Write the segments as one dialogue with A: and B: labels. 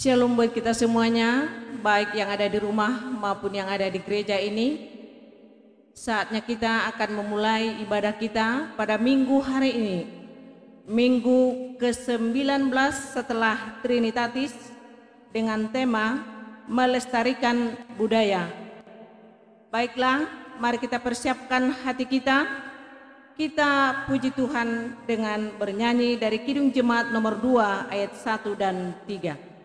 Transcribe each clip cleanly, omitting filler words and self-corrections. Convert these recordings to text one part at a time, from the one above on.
A: Shalom buat kita semuanya, baik yang ada di rumah maupun yang ada di gereja ini. Saatnya kita akan memulai ibadah kita pada minggu hari ini, minggu ke-19 setelah Trinitatis, dengan tema melestarikan budaya. Baiklah, mari kita persiapkan hati kita. Kita puji Tuhan dengan bernyanyi dari Kidung Jemaat nomor 2 ayat 1 dan 3.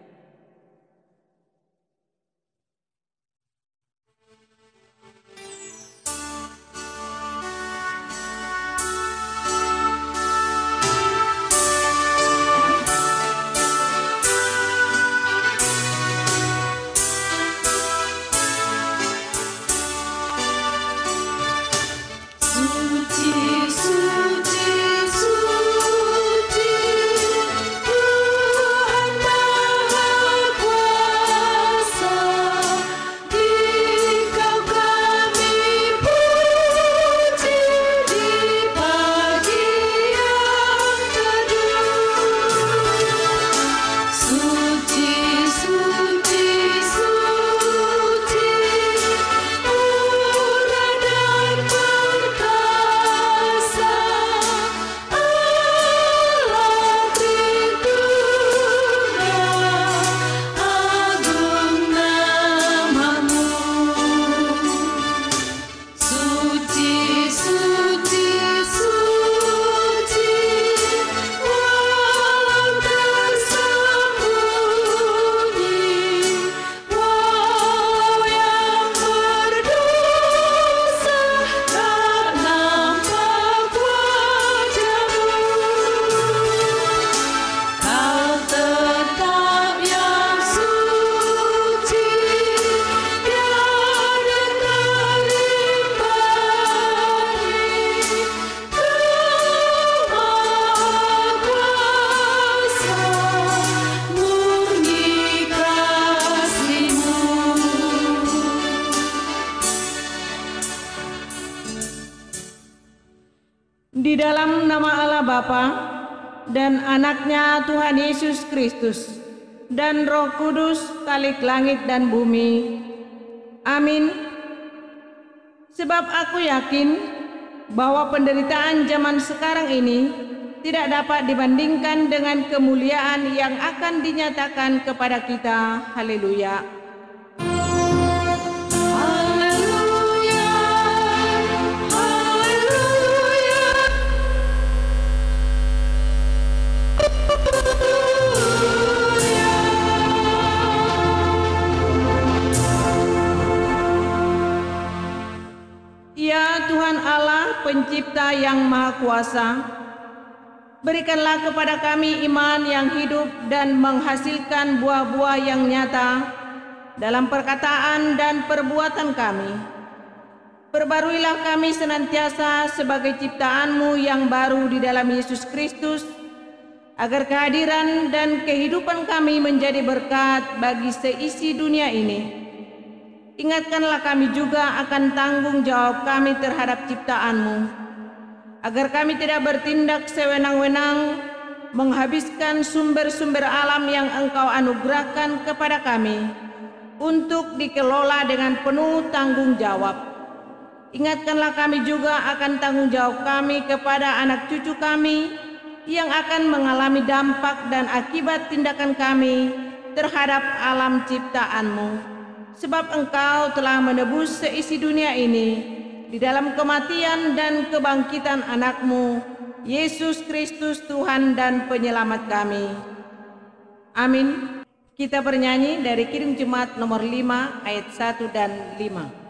A: Di dalam nama Allah Bapa dan anaknya Tuhan Yesus Kristus dan Roh Kudus, Khalik langit dan bumi. Amin. Sebab aku yakin bahwa penderitaan zaman sekarang ini tidak dapat dibandingkan dengan kemuliaan yang akan dinyatakan kepada kita. Haleluya. Ya Tuhan Allah, pencipta yang maha kuasa, berikanlah kepada kami iman yang hidup dan menghasilkan buah-buah yang nyata dalam perkataan dan perbuatan kami. Perbaruilah kami senantiasa sebagai ciptaan-Mu yang baru di dalam Yesus Kristus, agar kehadiran dan kehidupan kami menjadi berkat bagi seisi dunia ini. Ingatkanlah kami juga akan tanggung jawab kami terhadap ciptaan-Mu, agar kami tidak bertindak sewenang-wenang menghabiskan sumber-sumber alam yang Engkau anugerahkan kepada kami untuk dikelola dengan penuh tanggung jawab. Ingatkanlah kami juga akan tanggung jawab kami kepada anak cucu kami yang akan mengalami dampak dan akibat tindakan kami terhadap alam ciptaan-Mu. Sebab Engkau telah menebus seisi dunia ini di dalam kematian dan kebangkitan anak-Mu, Yesus Kristus Tuhan dan Penyelamat kami. Amin. Kita bernyanyi dari Kidung Jemaat nomor 5 ayat 1 dan 5.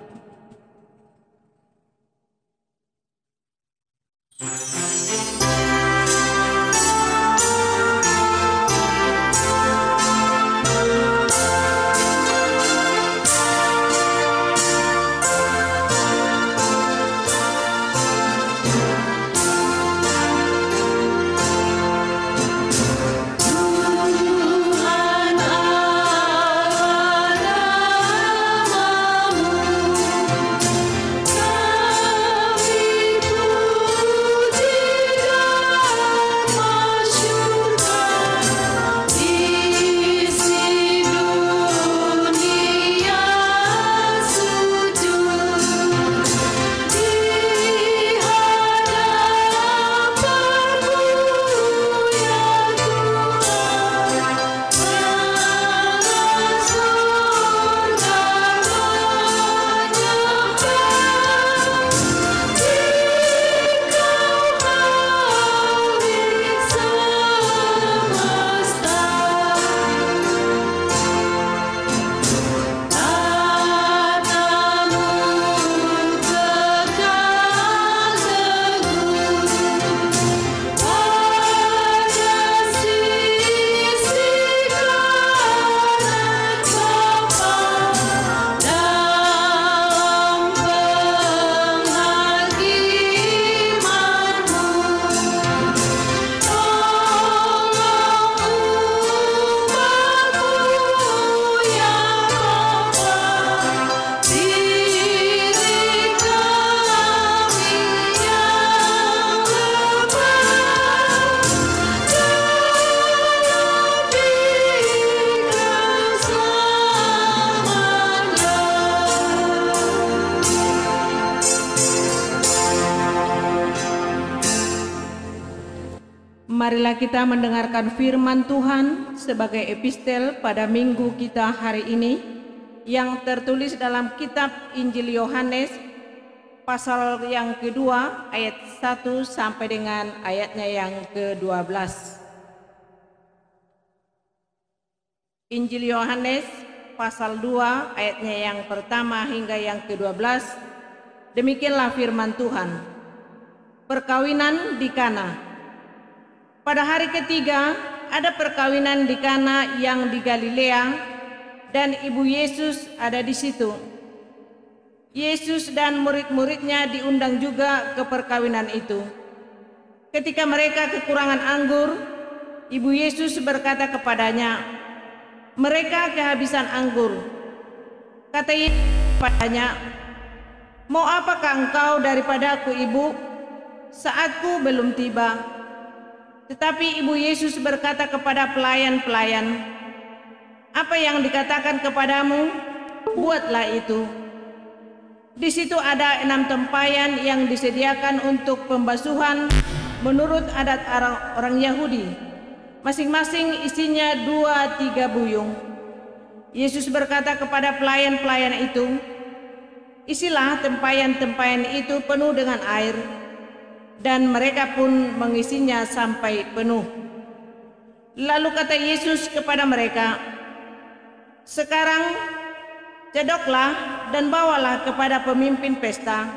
B: Tuhan Allah namamu.
A: Marilah kita mendengarkan firman Tuhan sebagai epistel pada minggu kita hari ini yang tertulis dalam kitab Injil Yohanes pasal yang kedua ayat 1 sampai dengan ayatnya yang ke-12. Injil Yohanes pasal 2 ayatnya yang pertama hingga yang ke-12. Demikianlah firman Tuhan. Perkawinan di Kana. Pada hari ketiga ada perkawinan di Kana yang di Galilea, dan ibu Yesus ada di situ. Yesus dan murid-muridnya diundang juga ke perkawinan itu. Ketika mereka kekurangan anggur, ibu Yesus berkata kepadanya, "Mereka kehabisan anggur." Kata Yesus kepadanya, "Mau apakah engkau daripadaku, ibu? Saatku belum tiba." Tetapi ibu Yesus berkata kepada pelayan-pelayan, "Apa yang dikatakan kepadamu, buatlah itu." Di situ ada 6 tempayan yang disediakan untuk pembasuhan menurut adat orang Yahudi. Masing-masing isinya 2-3 buyung. Yesus berkata kepada pelayan-pelayan itu, "Isilah tempayan-tempayan itu penuh dengan air." Dan mereka pun mengisinya sampai penuh. Lalu kata Yesus kepada mereka, "Sekarang cedoklah dan bawalah kepada pemimpin pesta."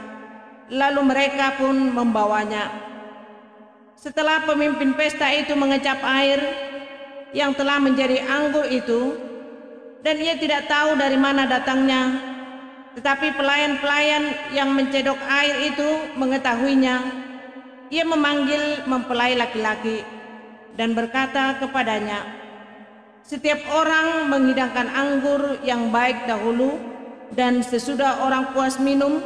A: Lalu mereka pun membawanya. Setelah pemimpin pesta itu mengecap air yang telah menjadi anggur itu, dan ia tidak tahu dari mana datangnya, tetapi pelayan-pelayan yang mencedok air itu mengetahuinya. Ia memanggil mempelai laki-laki dan berkata kepadanya, "Setiap orang menghidangkan anggur yang baik dahulu, dan sesudah orang puas minum,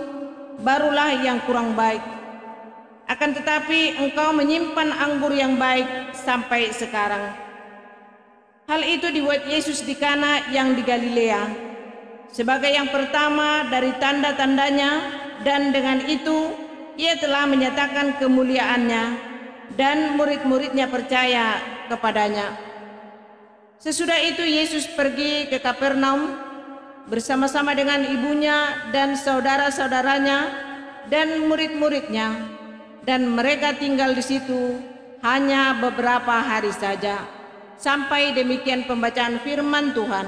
A: barulah yang kurang baik. Akan tetapi engkau menyimpan anggur yang baik sampai sekarang." Hal itu dibuat Yesus di Kana yang di Galilea sebagai yang pertama dari tanda-tandanya, dan dengan itu ia telah menyatakan kemuliaannya, dan murid-muridnya percaya kepadanya. Sesudah itu Yesus pergi ke Kapernaum bersama-sama dengan ibunya dan saudara-saudaranya dan murid-muridnya, dan mereka tinggal di situ hanya beberapa hari saja. Sampai demikian pembacaan firman Tuhan.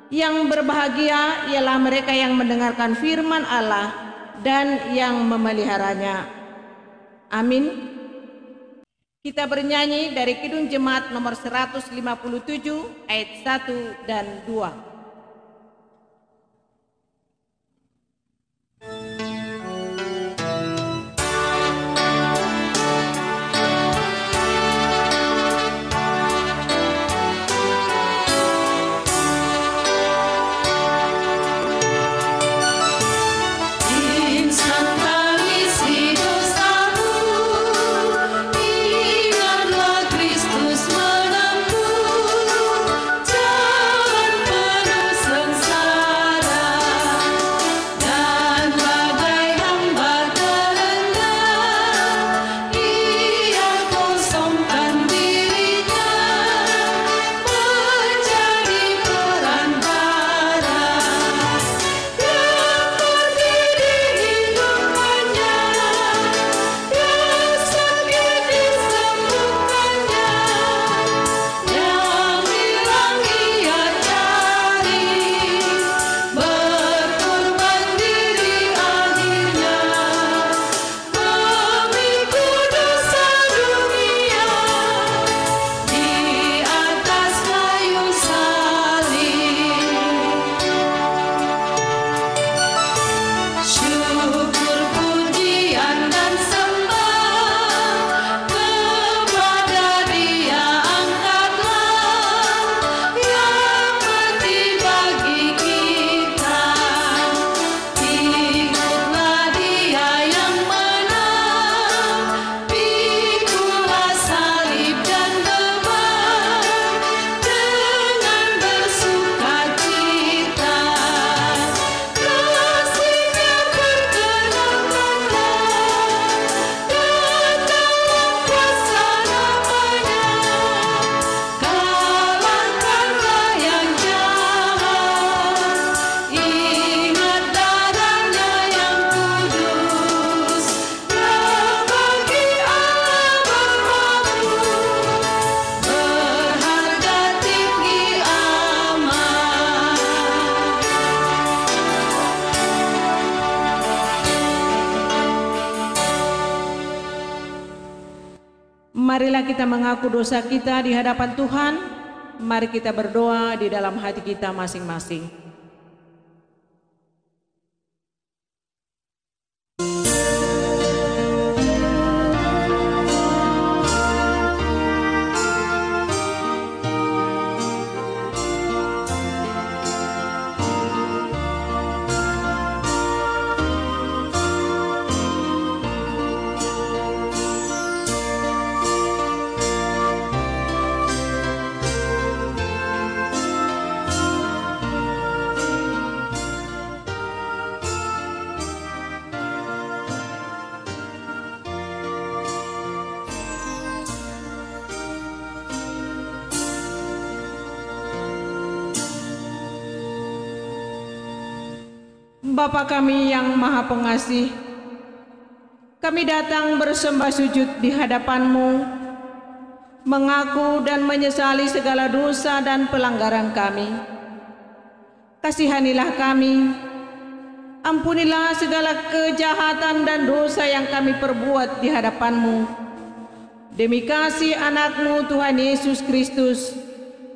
A: Yang berbahagia ialah mereka yang mendengarkan firman Allah dan yang memeliharanya. Amin. Kita bernyanyi dari Kidung Jemaat nomor 157 ayat 1 dan 2.
B: Ingatlah Kristus menembus jalan
A: Marilah kita mengaku dosa kita di hadapan Tuhan. Mari kita berdoa di dalam hati kita masing-masing. Bapa kami yang Maha Pengasih, kami datang bersembah sujud di hadapan-Mu, mengaku dan menyesali segala dosa dan pelanggaran kami. Kasihanilah kami, ampunilah segala kejahatan dan dosa yang kami perbuat di hadapan-Mu. Demi kasih anak-Mu Tuhan Yesus Kristus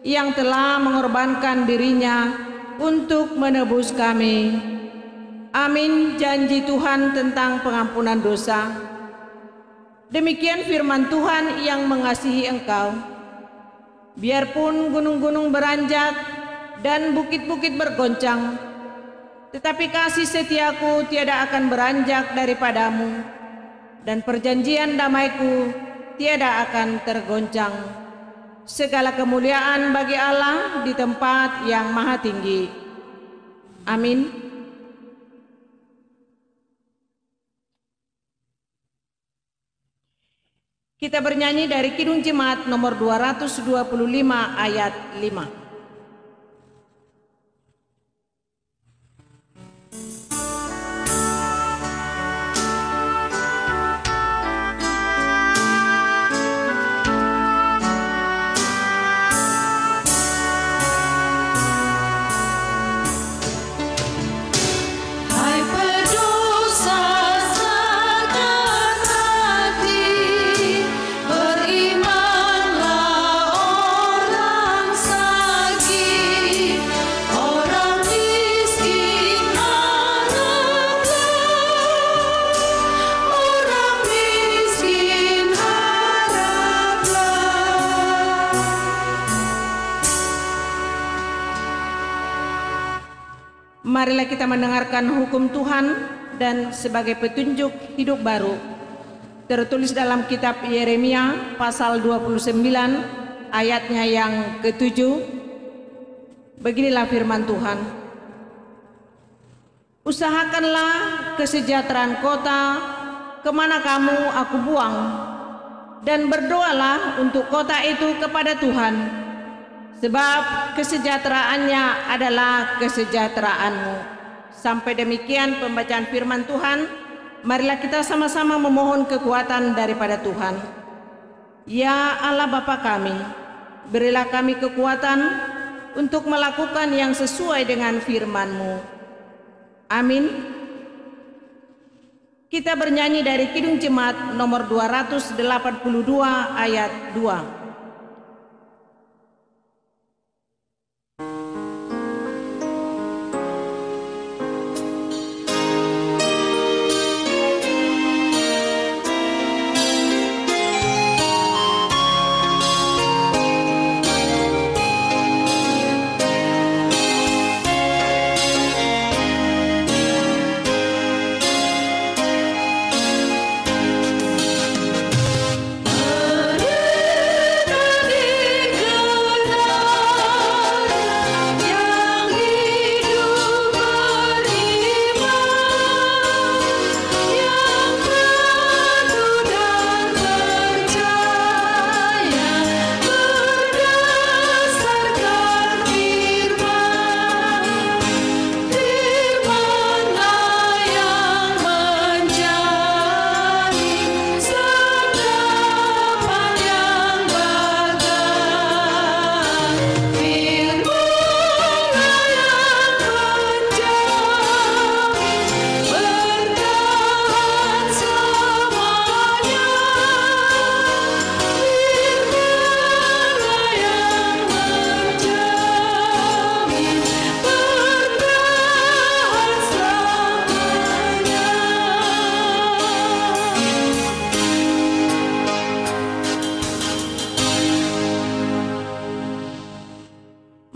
A: yang telah mengorbankan dirinya untuk menebus kami. Amin. Janji Tuhan tentang pengampunan dosa. Demikian firman Tuhan yang mengasihi engkau. Biarpun gunung-gunung beranjak dan bukit-bukit bergoncang, tetapi kasih setiaku tiada akan beranjak daripadamu, dan perjanjian damaiku tiada akan tergoncang. Segala kemuliaan bagi Allah di tempat yang maha tinggi. Amin. Kita bernyanyi dari Kidung Jemaat nomor 225 ayat 5. Marilah kita mendengarkan hukum Tuhan dan sebagai petunjuk hidup baru. Tertulis dalam kitab Yeremia pasal 29 ayatnya yang ke-7. Beginilah firman Tuhan. Usahakanlah kesejahteraan kota kemana kamu aku buang, dan berdoalah untuk kota itu kepada Tuhan, sebab kesejahteraannya adalah kesejahteraanmu. Sampai demikian pembacaan firman Tuhan. Marilah kita sama-sama memohon kekuatan daripada Tuhan. Ya Allah Bapa kami, berilah kami kekuatan untuk melakukan yang sesuai dengan firman-Mu. Amin. Kita bernyanyi dari Kidung Jemaat nomor 282 ayat 2.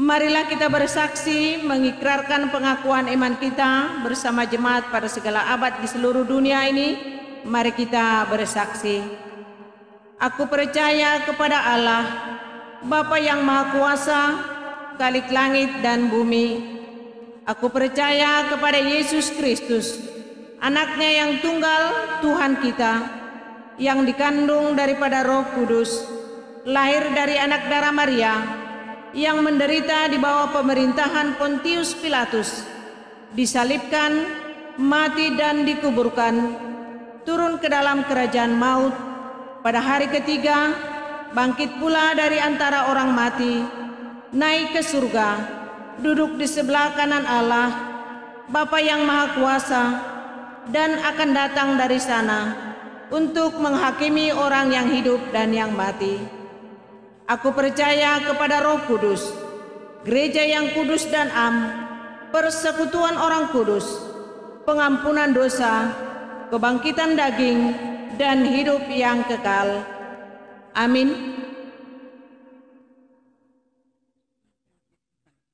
A: Marilah kita bersaksi mengikrarkan pengakuan iman kita bersama jemaat pada segala abad di seluruh dunia ini. Mari kita bersaksi. Aku percaya kepada Allah, Bapa yang Maha Kuasa, Khalik langit dan bumi. Aku percaya kepada Yesus Kristus, Anaknya yang tunggal, Tuhan kita, yang dikandung daripada Roh Kudus, lahir dari anak darah Maria, yang menderita di bawah pemerintahan Pontius Pilatus, disalibkan, mati dan dikuburkan, turun ke dalam kerajaan maut, pada hari ketiga bangkit pula dari antara orang mati, naik ke surga, duduk di sebelah kanan Allah, Bapa yang Maha Kuasa, dan akan datang dari sana untuk menghakimi orang yang hidup dan yang mati. Aku percaya kepada Roh Kudus, gereja yang kudus dan am, persekutuan orang kudus, pengampunan dosa, kebangkitan daging, dan hidup yang kekal. Amin.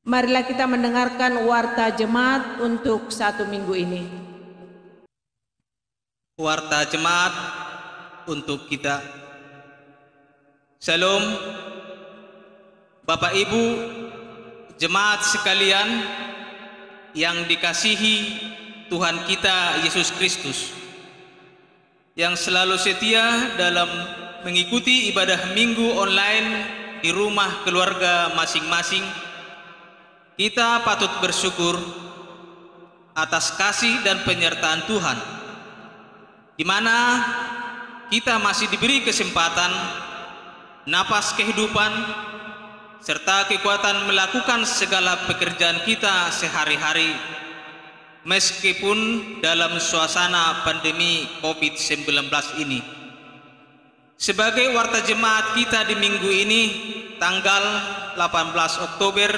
A: Marilah kita mendengarkan warta jemaat untuk 1 minggu ini.
B: Warta jemaat untuk kita. Shalom, Bapak Ibu, jemaat sekalian yang dikasihi Tuhan kita Yesus Kristus, yang selalu setia dalam mengikuti ibadah minggu online di rumah keluarga masing-masing. Kita patut bersyukur atas kasih dan penyertaan Tuhan, di mana kita masih diberi kesempatan, napas kehidupan, serta kekuatan melakukan segala pekerjaan kita sehari-hari, meskipun dalam suasana pandemi COVID-19 ini. Sebagai warta jemaat kita di minggu ini, tanggal 18 Oktober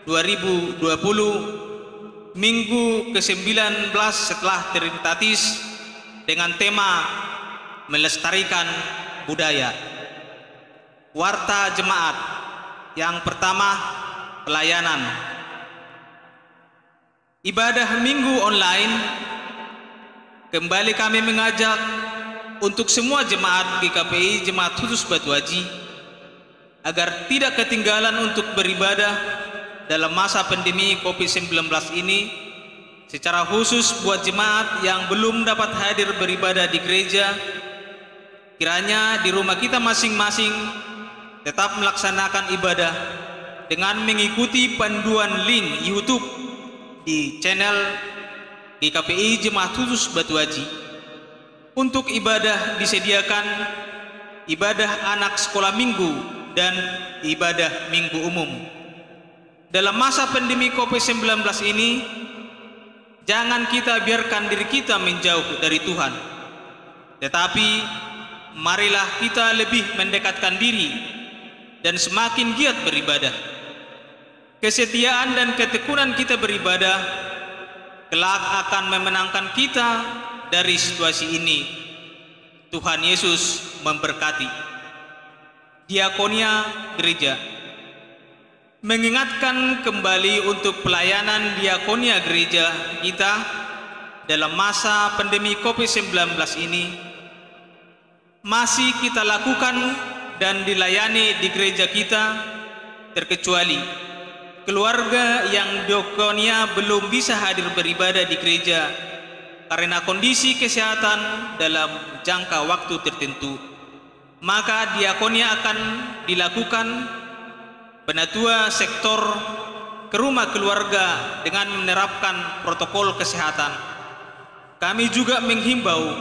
B: 2020, minggu ke-19 setelah Trinitatis, dengan tema melestarikan budaya. Warta jemaat yang pertama, pelayanan. Ibadah minggu online, kembali kami mengajak untuk semua jemaat GKPI Jemaat Khusus Batu Haji agar tidak ketinggalan untuk beribadah dalam masa pandemi COVID-19 ini, secara khusus buat jemaat yang belum dapat hadir beribadah di gereja, kiranya di rumah kita masing-masing tetap melaksanakan ibadah dengan mengikuti panduan link YouTube di channel GKPI Jemaat Khusus Batu Haji. Untuk ibadah disediakan ibadah anak sekolah minggu dan ibadah minggu umum. Dalam masa pandemi COVID-19 ini, jangan kita biarkan diri kita menjauh dari Tuhan, tetapi marilah kita lebih mendekatkan diri dan semakin giat beribadah. Kesetiaan dan ketekunan kita beribadah kelak akan memenangkan kita dari situasi ini. Tuhan Yesus memberkati. Diakonia gereja. Mengingatkan kembali untuk pelayanan diakonia gereja kita dalam masa pandemi COVID-19 ini masih kita lakukan dan dilayani di gereja kita, terkecuali keluarga yang diakonia belum bisa hadir beribadah di gereja karena kondisi kesehatan dalam jangka waktu tertentu. Maka diakonia akan dilakukan penatua sektor ke rumah keluarga dengan menerapkan protokol kesehatan. Kami juga menghimbau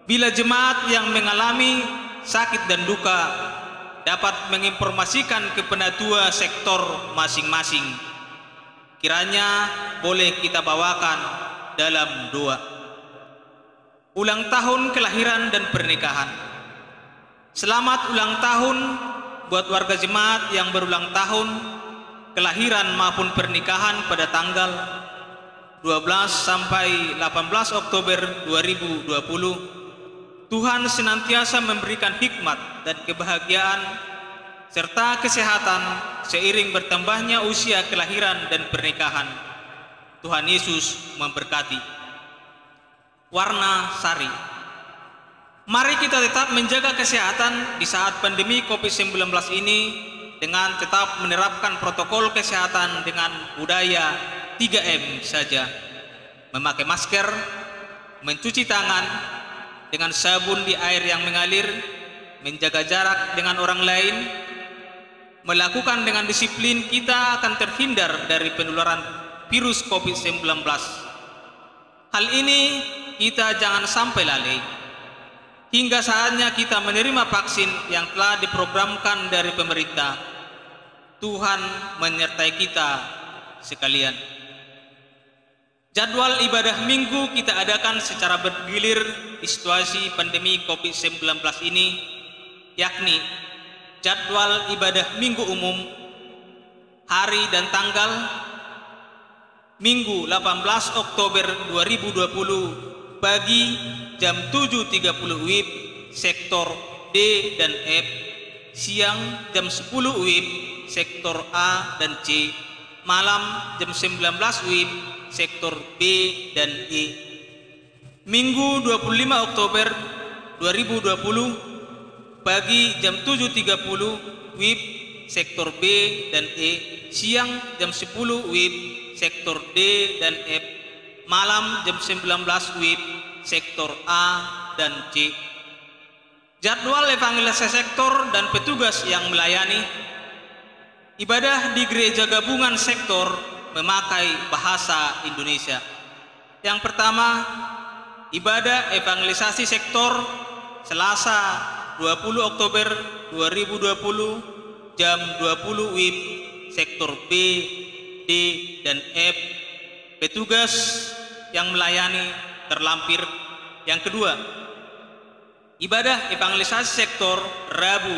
B: bila jemaat yang mengalami sakit dan duka dapat menginformasikan ke penatua sektor masing-masing. Kiranya boleh kita bawakan dalam doa. Ulang tahun kelahiran dan pernikahan. Selamat ulang tahun buat warga jemaat yang berulang tahun kelahiran maupun pernikahan pada tanggal 12 sampai 18 Oktober 2020. Tuhan senantiasa memberikan hikmat dan kebahagiaan serta kesehatan seiring bertambahnya usia kelahiran dan pernikahan. Tuhan Yesus memberkati. Warna sari. Mari kita tetap menjaga kesehatan di saat pandemi COVID-19 ini dengan tetap menerapkan protokol kesehatan dengan budaya 3M saja. Memakai masker, mencuci tangan dengan sabun di air yang mengalir, menjaga jarak dengan orang lain, melakukan dengan disiplin, kita akan terhindar dari penularan virus COVID-19. Hal ini kita jangan sampai lalai. Hingga saatnya kita menerima vaksin yang telah diprogramkan dari pemerintah. Tuhan menyertai kita sekalian. Jadwal ibadah minggu kita adakan secara bergilir di situasi pandemi COVID-19 ini, yakni jadwal ibadah minggu umum, hari dan tanggal Minggu 18 Oktober 2020 pagi jam 7.30 WIB sektor D dan F, siang jam 10 WIB sektor A dan C, malam jam 19 WIB sektor B dan E. Minggu 25 Oktober 2020 pagi jam 7.30 WIB sektor B dan E, siang jam 10 WIB sektor D dan F, malam jam 19 WIB sektor A dan C. Jadwal evangelisasi sektor dan petugas yang melayani. Ibadah di gereja gabungan sektor memakai bahasa Indonesia. Yang pertama, ibadah evangelisasi sektor Selasa 20 Oktober 2020 jam 20 WIB sektor B, D, dan F. Petugas yang melayani terlampir. Yang kedua, ibadah evangelisasi sektor Rabu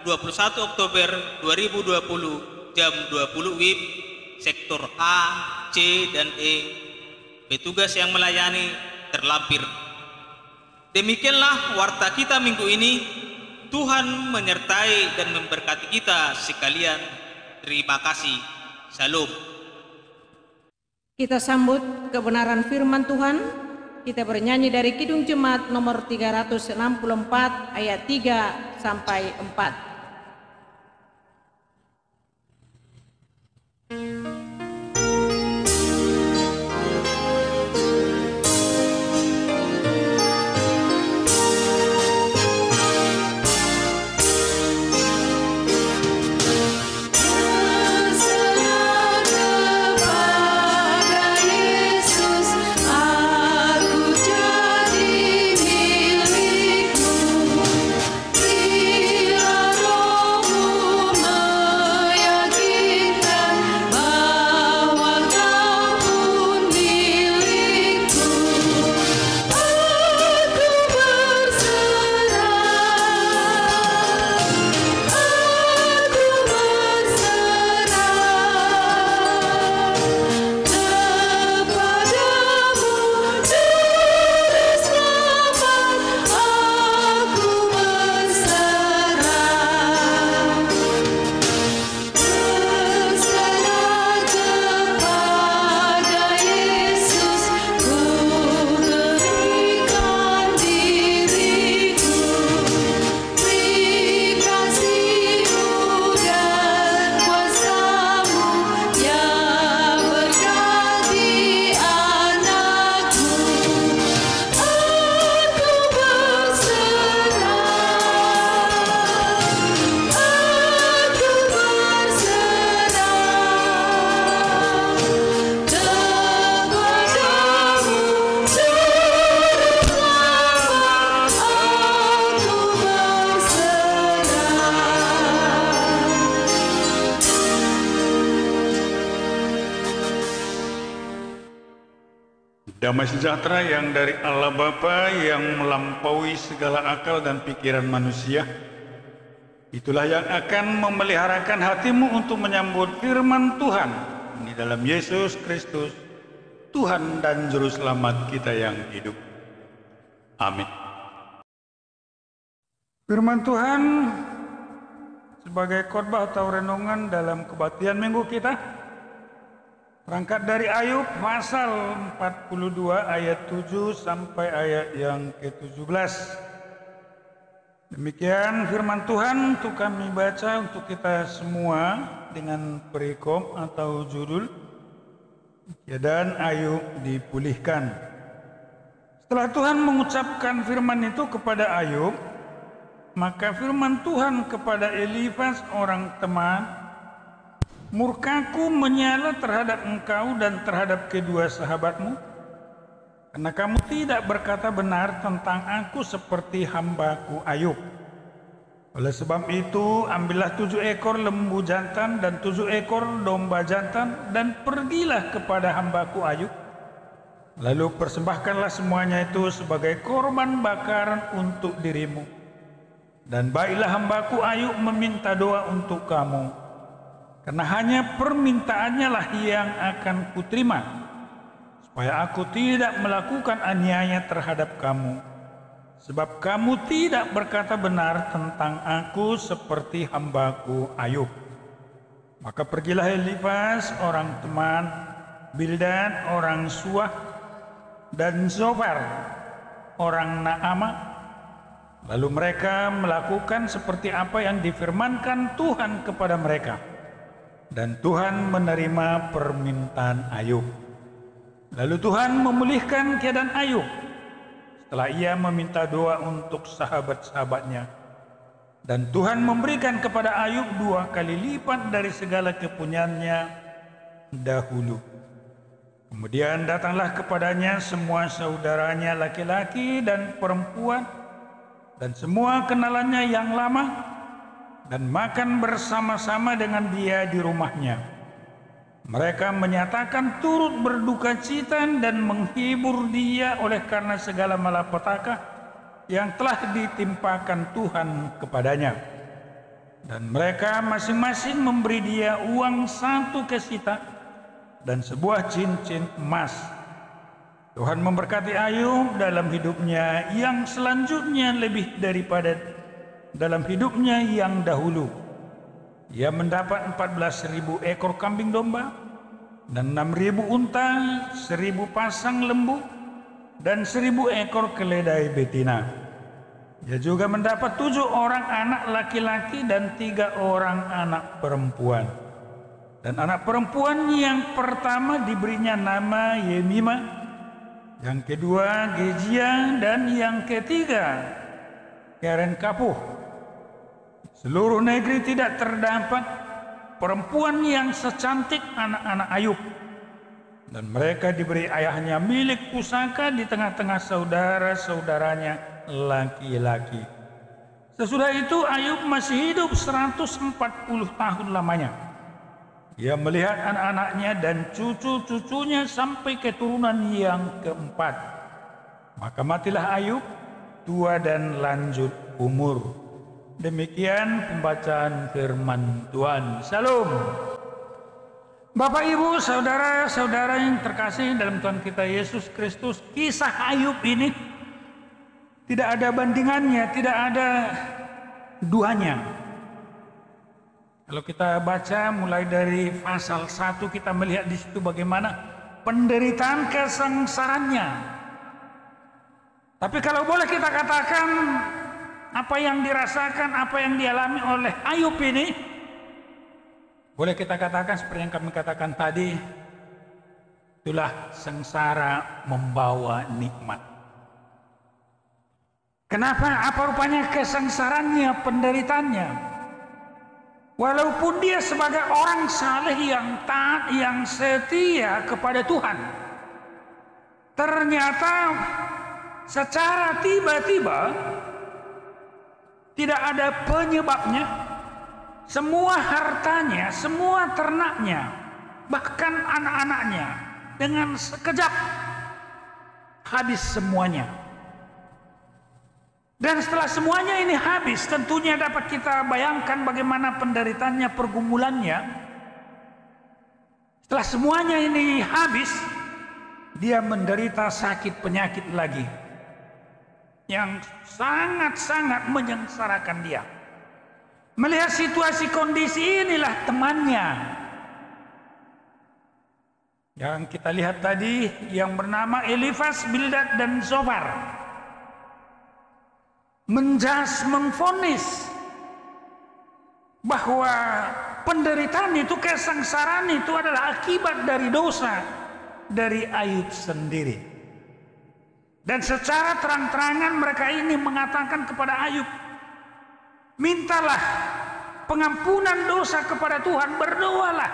B: 21 Oktober 2020 jam 20 WIB sektor A, C, dan E. Petugas yang melayani terlampir. Demikianlah warta kita minggu ini. Tuhan menyertai dan memberkati kita sekalian. Terima kasih. Salam.
A: Kita sambut kebenaran firman Tuhan. Kita bernyanyi dari Kidung Jemaat nomor 364 ayat 3 sampai 4.
C: Damai sejahtera yang dari Allah Bapa yang melampaui segala akal dan pikiran manusia, itulah yang akan memeliharakan hatimu untuk menyambut firman Tuhan. Ini dalam Yesus Kristus, Tuhan dan Juru Selamat kita yang hidup. Amin. Firman Tuhan sebagai khotbah atau renungan dalam kebaktian minggu kita. Berangkat dari Ayub pasal 42 ayat 7 sampai ayat yang ke-17. Demikian firman Tuhan untuk kami baca untuk kita semua dengan perikop atau judul keadaan Ayub dipulihkan. Setelah Tuhan mengucapkan firman itu kepada Ayub, maka firman Tuhan kepada Elifas orang teman, murkaku menyala terhadap engkau dan terhadap kedua sahabatmu, karena kamu tidak berkata benar tentang aku seperti hambaku Ayub. Oleh sebab itu, ambillah 7 ekor lembu jantan dan 7 ekor domba jantan, dan pergilah kepada hambaku Ayub. Lalu persembahkanlah semuanya itu sebagai korban bakaran untuk dirimu. Dan baiklah hambaku Ayub meminta doa untuk kamu, karena hanya permintaannya lah yang akan kuterima, supaya aku tidak melakukan aniaya terhadap kamu, sebab kamu tidak berkata benar tentang aku seperti hambaku Ayub. Maka pergilah Elifas orang teman, Bildad orang Suah, dan Zofar orang Naama. Lalu mereka melakukan seperti apa yang difirmankan Tuhan kepada mereka, dan Tuhan menerima permintaan Ayub. Lalu Tuhan memulihkan keadaan Ayub setelah ia meminta doa untuk sahabat-sahabatnya. Dan Tuhan memberikan kepada Ayub 2 kali lipat dari segala kepunyaannya dahulu. Kemudian datanglah kepadanya semua saudaranya laki-laki dan perempuan, dan semua kenalannya yang lama, dan makan bersama-sama dengan dia di rumahnya. Mereka menyatakan turut berduka cita dan menghibur dia oleh karena segala malapetaka yang telah ditimpakan Tuhan kepadanya. Dan mereka masing-masing memberi dia uang 1 kesita dan sebuah cincin emas. Tuhan memberkati Ayub dalam hidupnya yang selanjutnya lebih daripada dalam hidupnya yang dahulu. Ia mendapat 14.000 ekor kambing domba dan 6.000 unta, 1.000 pasang lembu, dan 1.000 ekor keledai betina. Ia juga mendapat 7 orang anak laki-laki dan 3 orang anak perempuan. Dan anak perempuan yang pertama diberinya nama Yemima, yang kedua Gezia, dan yang ketiga Keren Kapuh. Seluruh negeri tidak terdapat perempuan yang secantik anak-anak Ayub. Dan mereka diberi ayahnya milik pusaka di tengah-tengah saudara-saudaranya laki-laki. Sesudah itu Ayub masih hidup 140 tahun lamanya. Ia melihat anak-anaknya dan cucu-cucunya sampai keturunan yang keempat. Maka matilah Ayub, tua dan lanjut umur. Demikian pembacaan firman Tuhan. Salam. Bapak, Ibu, saudara-saudara yang terkasih dalam Tuhan kita Yesus Kristus, kisah Ayub ini tidak ada bandingannya, tidak ada duanya. Kalau kita baca mulai dari pasal 1, kita melihat di situ bagaimana penderitaan kesengsaraannya. Tapi kalau boleh kita katakan, apa yang dirasakan, apa yang dialami oleh Ayub ini, boleh kita katakan seperti yang kami katakan tadi, itulah sengsara membawa nikmat. Kenapa? Apa rupanya kesengsaraannya, penderitaannya? Walaupun dia sebagai orang saleh yang taat, yang setia kepada Tuhan, ternyata secara tiba-tiba, tidak ada penyebabnya, semua hartanya, semua ternaknya, bahkan anak-anaknya dengan sekejap habis semuanya. Dan setelah semuanya ini habis, tentunya dapat kita bayangkan bagaimana penderitaannya, pergumulannya. Setelah semuanya ini habis, dia menderita sakit penyakit lagi yang sangat-sangat menyengsarakan dia. Melihat situasi kondisi inilah temannya yang kita lihat tadi, yang bernama Elifas, Bildad, dan Zofar, mengvonis bahwa penderitaan itu, kesengsaraan itu adalah akibat dari dosa dari Ayub sendiri. Dan secara terang-terangan mereka ini mengatakan kepada Ayub, mintalah pengampunan dosa kepada Tuhan, berdoalah.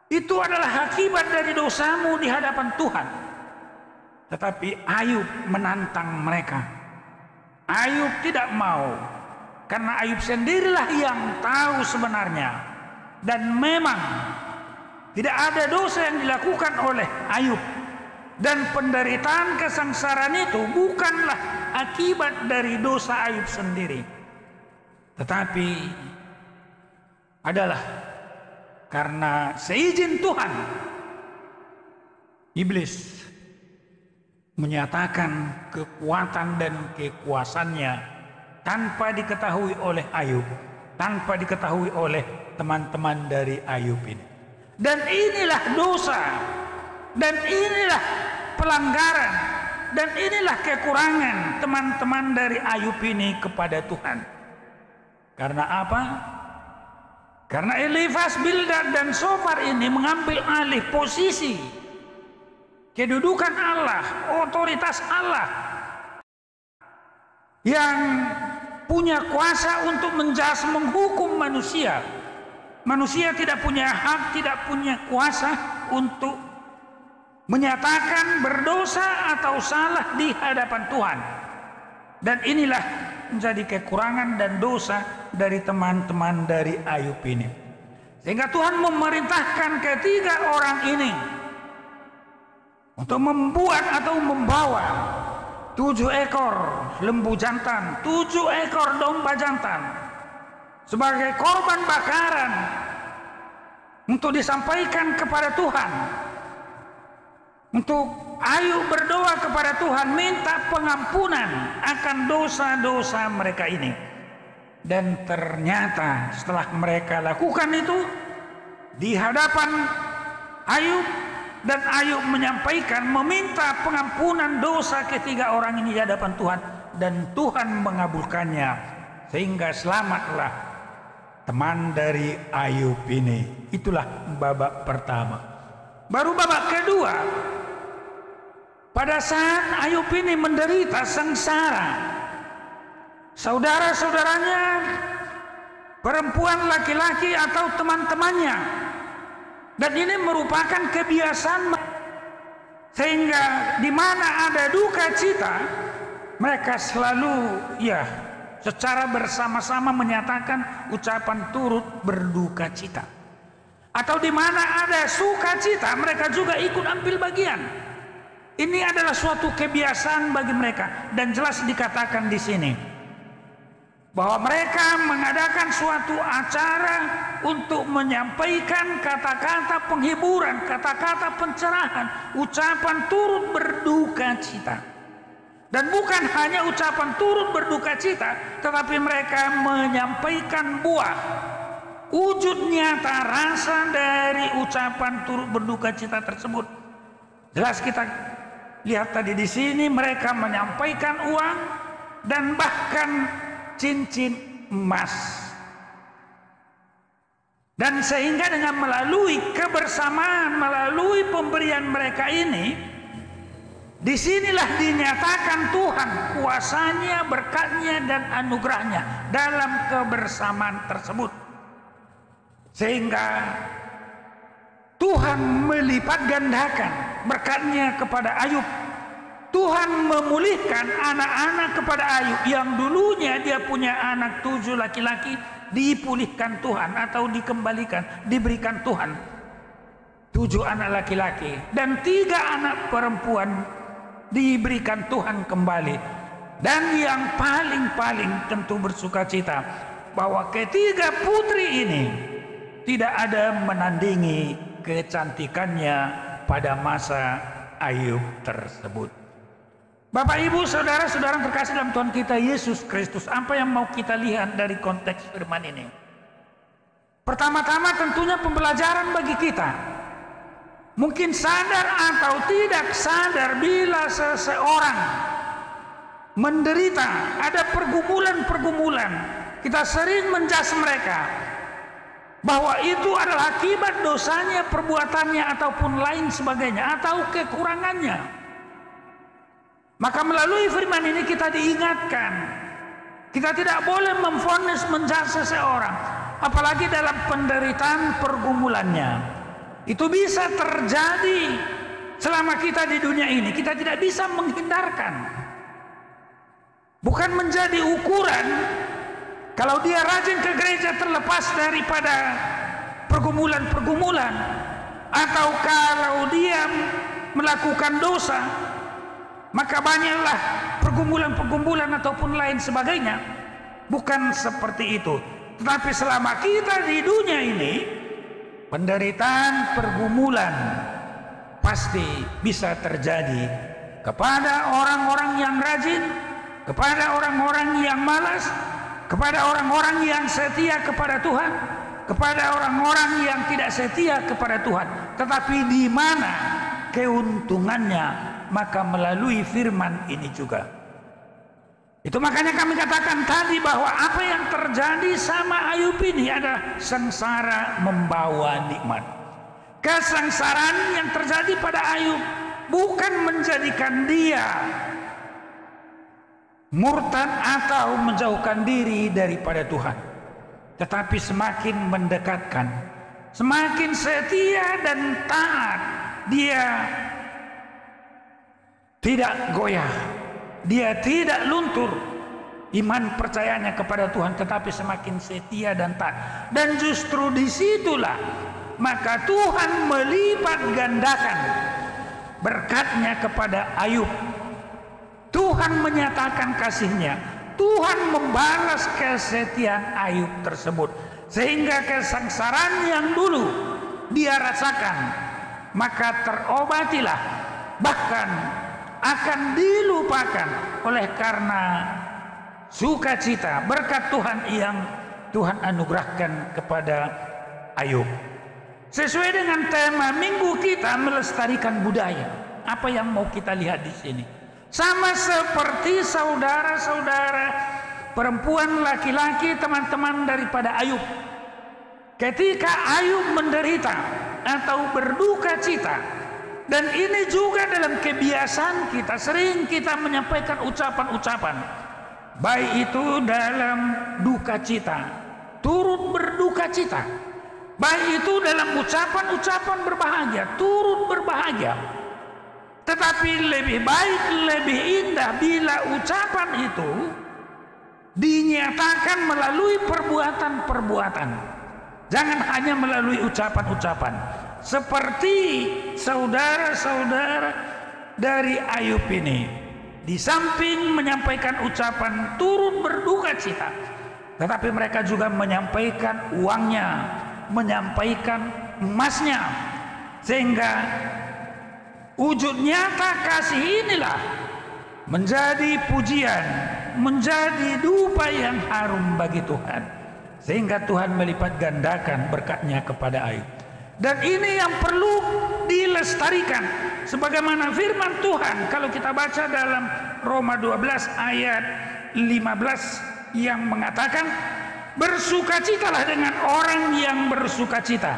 C: Itu adalah akibat dari dosamu di hadapan Tuhan. Tetapi Ayub menantang mereka. Ayub tidak mau, karena Ayub sendirilah yang tahu sebenarnya. Dan memang tidak ada dosa yang dilakukan oleh Ayub. Dan penderitaan kesengsaraan itu bukanlah akibat dari dosa Ayub sendiri, tetapi adalah karena seizin Tuhan. Iblis menyatakan kekuatan dan kekuasaannya tanpa diketahui oleh Ayub, tanpa diketahui oleh teman-teman dari Ayub ini. Dan inilah dosa, dan inilah pelanggaran, dan inilah kekurangan teman-teman dari Ayub ini kepada Tuhan. Karena apa? Karena Elifas, Bildad, dan Zofar ini mengambil alih posisi kedudukan Allah, otoritas Allah, yang punya kuasa untuk menghukum manusia. Manusia tidak punya hak, tidak punya kuasa untuk menyatakan berdosa atau salah di hadapan Tuhan. Dan inilah menjadi kekurangan dan dosa dari teman-teman dari Ayub ini. Sehingga Tuhan memerintahkan ketiga orang ini untuk membuat atau membawa 7 ekor lembu jantan, 7 ekor domba jantan sebagai korban bakaran untuk disampaikan kepada Tuhan. Untuk Ayub berdoa kepada Tuhan, minta pengampunan akan dosa-dosa mereka ini. Dan ternyata setelah mereka lakukan itu di hadapan Ayub, dan Ayub menyampaikan, meminta pengampunan dosa ketiga orang ini di hadapan Tuhan, dan Tuhan mengabulkannya, sehingga selamatlah teman dari Ayub ini. Itulah babak pertama. Baru babak kedua, pada saat Ayub ini menderita sengsara, saudara-saudaranya, perempuan, laki-laki, atau teman-temannya, dan ini merupakan kebiasaan, sehingga di mana ada duka cita, mereka selalu secara bersama-sama menyatakan ucapan turut berduka cita. Atau di mana ada sukacita, mereka juga ikut ambil bagian. Ini adalah suatu kebiasaan bagi mereka, dan jelas dikatakan di sini bahwa mereka mengadakan suatu acara untuk menyampaikan kata-kata penghiburan, kata-kata pencerahan, ucapan turut berduka cita. Dan bukan hanya ucapan turut berduka cita, tetapi mereka menyampaikan buah, wujud nyata rasa dari ucapan turut berduka cita tersebut. Jelas kita lihat tadi di sini, mereka menyampaikan uang dan bahkan cincin emas. Dan sehingga dengan melalui kebersamaan, melalui pemberian mereka ini, disinilah dinyatakan Tuhan kuasanya, berkatnya, dan anugerahnya dalam kebersamaan tersebut. Sehingga Tuhan melipat gandakan berkatnya kepada Ayub. Tuhan memulihkan anak-anak kepada Ayub yang dulunya dia punya anak 7 laki-laki, dipulihkan Tuhan atau dikembalikan, diberikan Tuhan 7 anak laki-laki, dan 3 anak perempuan diberikan Tuhan kembali. Dan yang paling tentu bersukacita bahwa ketiga putri ini tidak ada menandingi kecantikannya pada masa Ayub tersebut.
D: Bapak, Ibu, saudara-saudara terkasih dalam Tuhan kita Yesus Kristus, apa yang mau kita lihat dari konteks firman ini? Pertama-tama tentunya pembelajaran bagi kita. Mungkin sadar atau tidak sadar, bila seseorang menderita, ada pergumulan-pergumulan, kita sering menjas mereka bahwa itu adalah akibat dosanya, perbuatannya, ataupun lain sebagainya, atau kekurangannya. Maka melalui firman ini kita diingatkan, kita tidak boleh memvonis menjudge seseorang, apalagi dalam penderitaan pergumulannya. Itu bisa terjadi selama kita di dunia ini, kita tidak bisa menghindarkan. Bukan menjadi ukuran kalau dia rajin ke gereja terlepas daripada pergumulan-pergumulan, atau kalau dia melakukan dosa maka banyaklah pergumulan-pergumulan ataupun lain sebagainya. Bukan seperti itu. Tetapi selama kita di dunia ini, penderitaan, pergumulan pasti bisa terjadi kepada orang-orang yang rajin, kepada orang-orang yang malas, kepada orang-orang yang setia kepada Tuhan, kepada orang-orang yang tidak setia kepada Tuhan. Tetapi di mana keuntungannya? Maka melalui firman ini juga. Itu makanya kami katakan tadi bahwa apa yang terjadi sama Ayub ini adalah sengsara membawa nikmat. Kesengsaraan yang terjadi pada Ayub bukan menjadikan dia murtad atau menjauhkan diri daripada Tuhan, tetapi semakin mendekatkan, semakin setia dan taat. Dia tidak goyah, dia tidak luntur iman percayanya kepada Tuhan, tetapi semakin setia dan taat. Dan justru disitulah maka Tuhan melipat gandakan berkatnya kepada Ayub. Tuhan menyatakan kasihnya, Tuhan membalas kesetiaan Ayub tersebut, sehingga kesengsaraan yang dulu dia rasakan maka terobatilah, bahkan akan dilupakan oleh karena sukacita berkat Tuhan yang Tuhan anugerahkan kepada Ayub. Sesuai dengan tema minggu kita, melestarikan budaya. Apa yang mau kita lihat di sini? Sama seperti saudara-saudara perempuan, laki-laki, teman-teman daripada Ayub. Ketika Ayub menderita atau berduka cita, dan ini juga dalam kebiasaan kita, sering kita menyampaikan ucapan-ucapan, baik itu dalam duka cita, turut berduka cita, baik itu dalam ucapan-ucapan berbahagia, turut berbahagia. Tetapi lebih baik, lebih indah bila ucapan itu dinyatakan melalui perbuatan-perbuatan, jangan hanya melalui ucapan-ucapan. Seperti saudara-saudara dari Ayub ini, di samping menyampaikan ucapan turut berduka cita, tetapi mereka juga menyampaikan uangnya, menyampaikan emasnya, sehingga wujud nyata kasih inilah menjadi pujian, menjadi dupa yang harum bagi Tuhan, sehingga Tuhan melipat gandakan berkatnya kepada Ayub. Dan ini yang perlu dilestarikan, sebagaimana firman Tuhan kalau kita baca dalam Roma 12 ayat 15 yang mengatakan, bersukacitalah dengan orang yang bersukacita,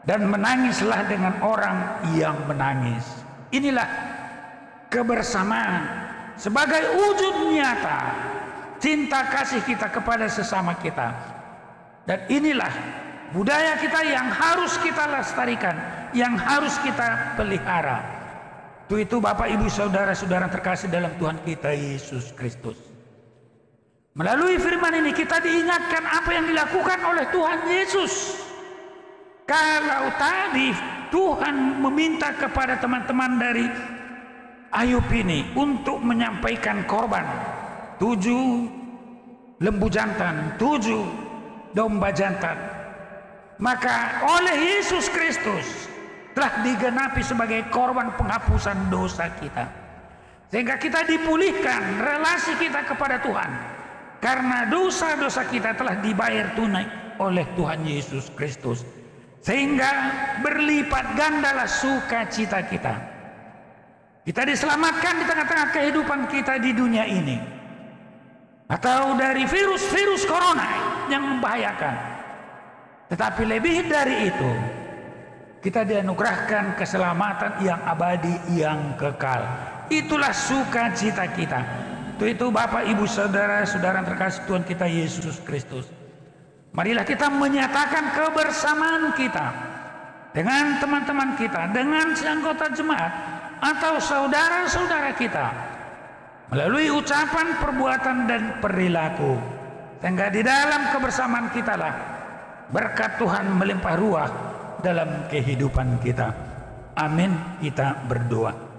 D: dan menangislah dengan orang yang menangis. Inilah kebersamaan sebagai wujud nyata cinta kasih kita kepada sesama kita. Dan inilah budaya kita yang harus kita lestarikan, yang harus kita pelihara. Itu Bapak, Ibu, saudara-saudara terkasih dalam Tuhan kita Yesus Kristus. Melalui firman ini kita diingatkan apa yang dilakukan oleh Tuhan Yesus. Kalau tadi Tuhan meminta kepada teman-teman dari Ayub ini untuk menyampaikan korban 7 lembu jantan, 7 domba jantan, maka oleh Yesus Kristus telah digenapi sebagai korban penghapusan dosa kita. sehingga kita dipulihkan relasi kita kepada Tuhan, karena dosa-dosa kita telah dibayar tunai oleh Tuhan Yesus Kristus, sehingga berlipat gandalah sukacita kita. Kita diselamatkan di tengah-tengah kehidupan kita di dunia ini, atau dari virus-virus corona yang membahayakan. Tetapi lebih dari itu, kita dianugerahkan keselamatan yang abadi, yang kekal. Itulah sukacita kita. Itu Bapak, Ibu, Saudara-saudara terkasih Tuhan kita Yesus Kristus. Marilah kita menyatakan kebersamaan kita dengan teman-teman kita, dengan anggota jemaat atau saudara-saudara kita, melalui ucapan, perbuatan, dan perilaku, sehingga di dalam kebersamaan kita lah berkat Tuhan melimpah ruah dalam kehidupan kita. Amin. Kita berdoa.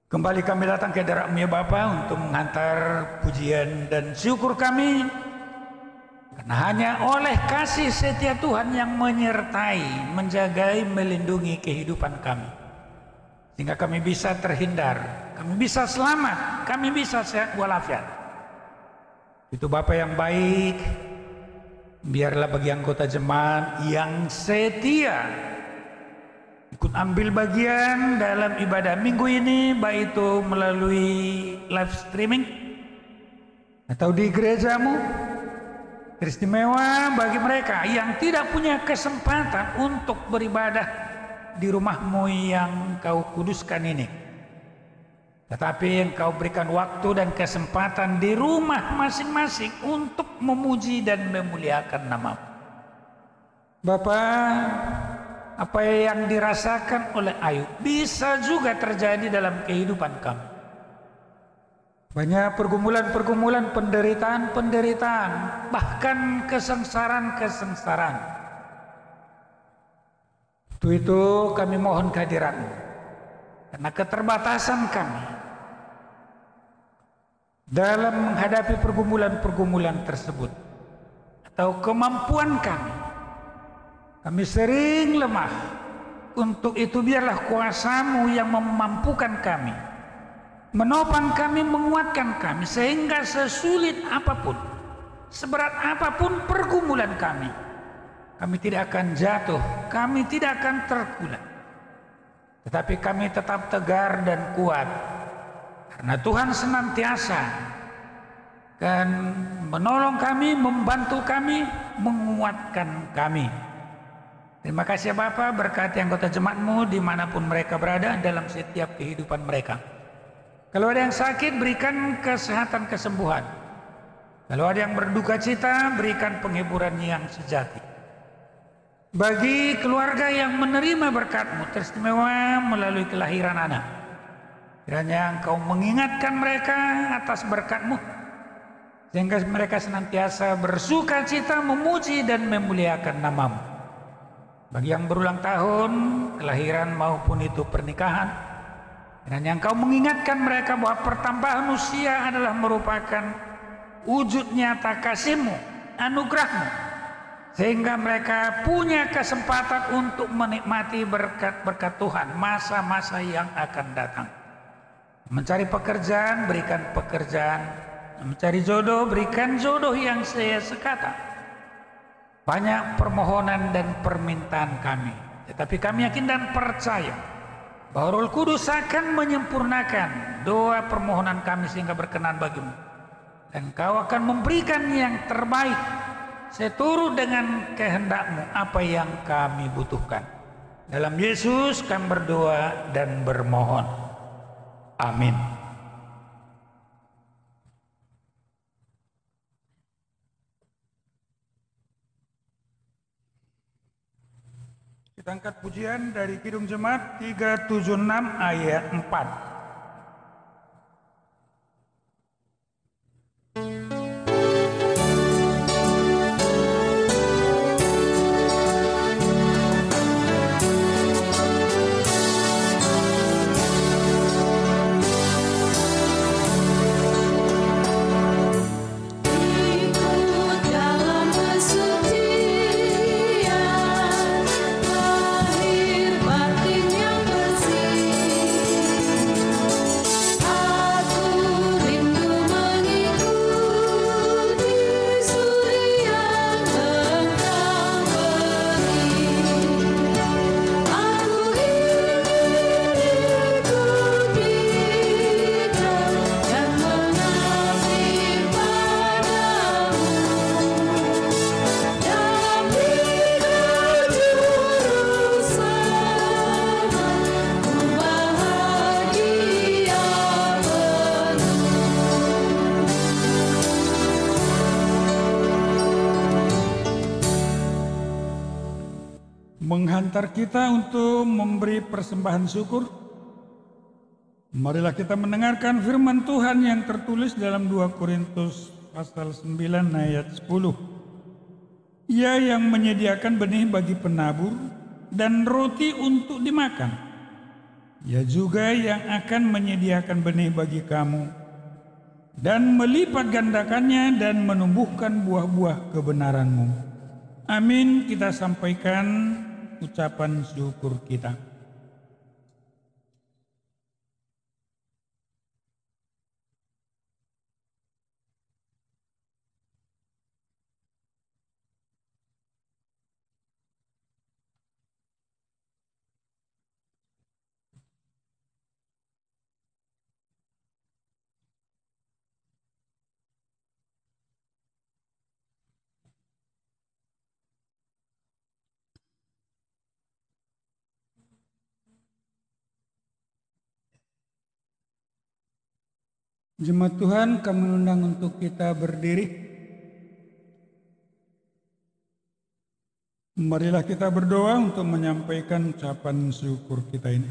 D: Kembali kami datang ke hadirat-Mu ya Bapa untuk menghantar pujian dan syukur kami, karena hanya oleh kasih setia Tuhan yang menyertai, menjagai, melindungi kehidupan kami, sehingga kami bisa terhindar, kami bisa selamat, kami bisa sehat walafiat. Itu Bapa yang baik. Biarlah bagi anggota jemaat yang setia ikut ambil bagian dalam ibadah minggu ini, baik itu melalui live streaming atau di gerejamu, teristimewa bagi mereka yang tidak punya kesempatan untuk beribadah di rumahmu yang kau kuduskan ini, tetapi engkau berikan waktu dan kesempatan di rumah masing-masing untuk memuji dan memuliakan nama-Mu. Bapa, apa yang dirasakan oleh Ayub bisa juga terjadi dalam kehidupan kami. Banyak pergumulan-pergumulan, penderitaan-penderitaan, bahkan kesengsaraan-kesengsaraan. Untuk itu kami mohon kehadiran-Mu, karena keterbatasan kami dalam menghadapi pergumulan-pergumulan tersebut, atau kemampuan kami sering lemah. Untuk itu biarlah kuasa-Mu yang memampukan kami, menopang kami, menguatkan kami, sehingga sesulit apapun, seberat apapun pergumulan kami tidak akan jatuh, kami tidak akan terkulai, tetapi kami tetap tegar dan kuat, karena Tuhan senantiasa akan menolong kami, membantu kami, menguatkan kami. Terima kasih ya Bapa, berkati anggota jemaat-Mu dimanapun mereka berada dalam setiap kehidupan mereka. Kalau ada yang sakit, berikan kesehatan, kesembuhan. Kalau ada yang berduka cita, berikan penghiburan yang sejati. Bagi keluarga yang menerima berkat-Mu teristimewa melalui kelahiran anak, kiranya Engkau mengingatkan mereka atas berkat-Mu, sehingga mereka senantiasa bersuka cita, memuji dan memuliakan nama-Mu. Bagi yang berulang tahun, kelahiran maupun itu pernikahan, kiranya Engkau mengingatkan mereka bahwa pertambahan usia adalah merupakan wujud nyata kasih-Mu, anugerah-Mu, sehingga mereka punya kesempatan untuk menikmati berkat-berkat Tuhan masa-masa yang akan datang. Mencari pekerjaan, berikan pekerjaan. Mencari jodoh, berikan jodoh yang sekata. Banyak permohonan dan permintaan kami, tetapi kami yakin dan percaya bahwa Roh Kudus akan menyempurnakan doa permohonan kami sehingga berkenan bagi-Mu, dan Kau akan memberikan yang terbaik seturut dengan kehendak-Mu apa yang kami butuhkan. Dalam Yesus kami berdoa dan bermohon. Amin. Kita angkat pujian dari Kidung Jemaat 376 ayat 4.
E: Lahir batin yang bersih.
C: menghantar kita untuk memberi persembahan syukur, marilah kita mendengarkan firman Tuhan yang tertulis dalam 2 Korintus pasal 9 ayat 10. Ia yang menyediakan benih bagi penabur dan roti untuk dimakan, Ia juga yang akan menyediakan benih bagi kamu dan melipat gandakannya dan menumbuhkan buah-buah kebenaranmu. Amin. Kita sampaikan ucapan syukur kita. Jemaat Tuhan, kami undang untuk kita berdiri. Marilah kita berdoa untuk menyampaikan ucapan syukur kita ini.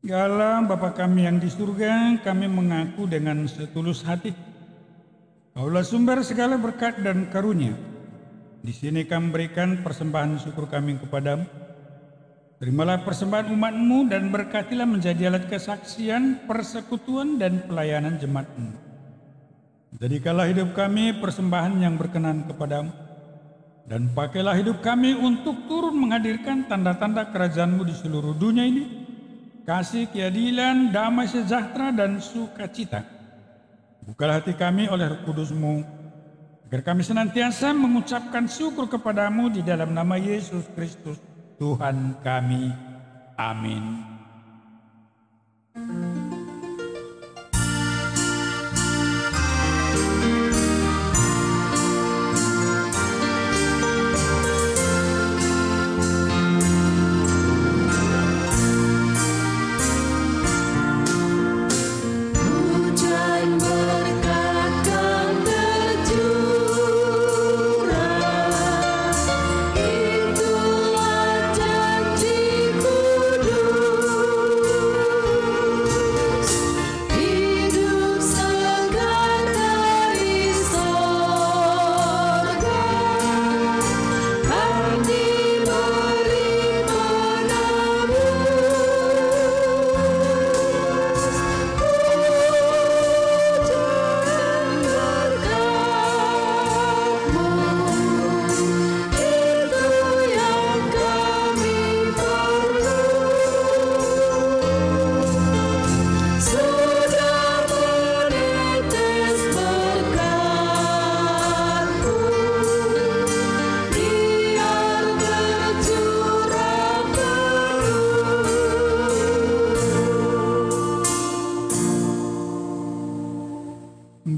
C: Ya Allah, Bapa kami yang di surga, kami mengaku dengan setulus hati, Kaulah sumber segala berkat dan karunia. Di sini kami berikan persembahan syukur kami kepadamu. Terimalah persembahan umat-Mu dan berkatilah menjadi alat kesaksian, persekutuan dan pelayanan jemaat-Mu. Jadikanlah hidup kami persembahan yang berkenan kepadamu, dan pakailah hidup kami untuk turun menghadirkan tanda-tanda kerajaan-Mu di seluruh dunia ini, kasih, keadilan, damai sejahtera dan sukacita. Bukalah hati kami oleh Roh Kudus-Mu, agar kami senantiasa mengucapkan syukur kepadamu di dalam nama Yesus Kristus, Tuhan kami. Amin.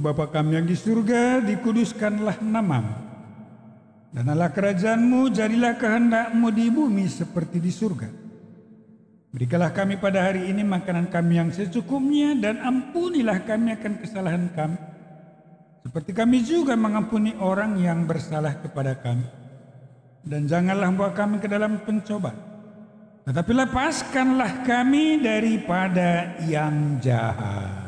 C: Bapa kami yang di surga, dikuduskanlah nama-Mu. Danalah kerajaan-Mu, jadilah kehendak-Mu di bumi seperti di surga. Berikanlah kami pada hari ini makanan kami yang secukupnya, dan ampunilah kami akan kesalahan kami, seperti kami juga mengampuni orang yang bersalah kepada kami. Dan janganlah bawa kami ke dalam pencobaan, tetapi lepaskanlah kami daripada yang jahat.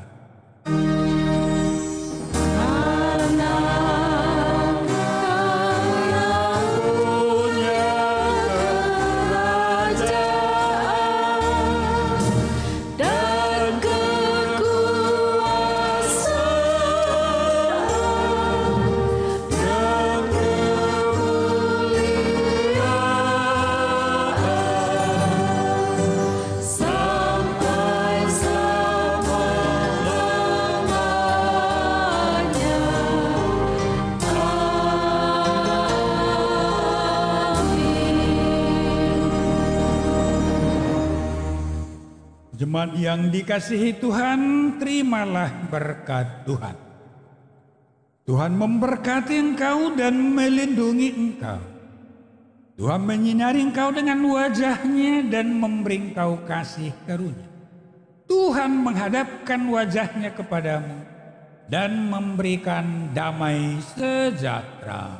C: Jemaat yang dikasihi Tuhan, terimalah berkat Tuhan. Tuhan memberkati engkau dan melindungi engkau. Tuhan menyinari engkau dengan wajah-Nya dan memberi engkau kasih karunia. Tuhan menghadapkan wajah-Nya kepadamu dan memberikan damai sejahtera.